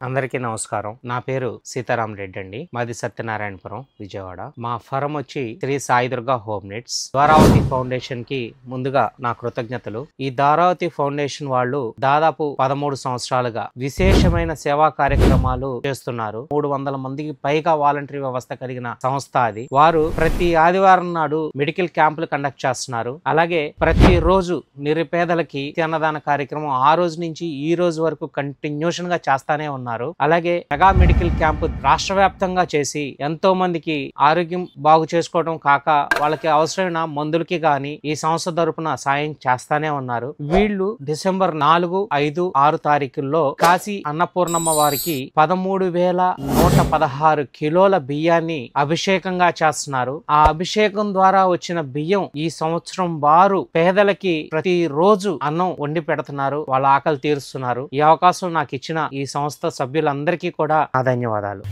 అందరికీ నమస్కారం. నా పేరు సీతారాం రెడ్డి అండి. మాది సత్యనారాయణపురం, విజయవాడ. మా ఫరం వచ్చి Shri Sai Durga home needs. Dharavati foundation కి ముందుగా నా కృతజ్ఞతలు. ఈ ధారావతి ఫౌండేషన్ వాళ్ళు దాదాపు 13 సంవత్సరాలుగా విశేషమైన సేవా కార్యక్రమాలు చేస్తున్నారు. 300 మందికి పైగా వాలంటరీ వ్యవస్థ కలిగిన సంస్థ అది. వారు ప్రతి ఆదివారం నాడు మెడికల్ క్యాంపులు కండక్ట్ చేస్తున్నారు. అలాగే ప్రతి రోజు నిరుపేదలకి అన్నదాన కార్యక్రమం ఆ రోజు నుంచి ఈ రోజు వరకు కంటిన్యూషన్ గా చేస్తానే ఉన్నారు. అలాగే మెగా మెడికల్ క్యాంపు రాష్ట్ర వ్యాప్తంగా చేసి ఎంతో మందికి ఆరోగ్యం బాగు చేసుకోవడం కాక వాళ్ళకి అవసరమైన మందులకి గాని ఈ సంస్థ తరపున సాయం చేస్తానే ఉన్నారు. వీళ్ళు డిసెంబర్ 4, 5, 6 తారీఖుల్లో కాశీ అన్నపూర్ణమ్మ వారికి 13,116 కిలోల బియ్యాన్ని అభిషేకంగా చేస్తున్నారు. ఆ అభిషేకం ద్వారా వచ్చిన బియ్యం ఈ సంవత్సరం వారు పేదలకి ప్రతి రోజు అన్నం వండి పెడుతున్నారు. వాళ్ళ ఆకలి తీరుస్తున్నారు. ఈ అవకాశం నాకు ఇచ్చిన ఈ సంస్థ సభ్యులందరికీ కూడా నా ధన్యవాదాలు.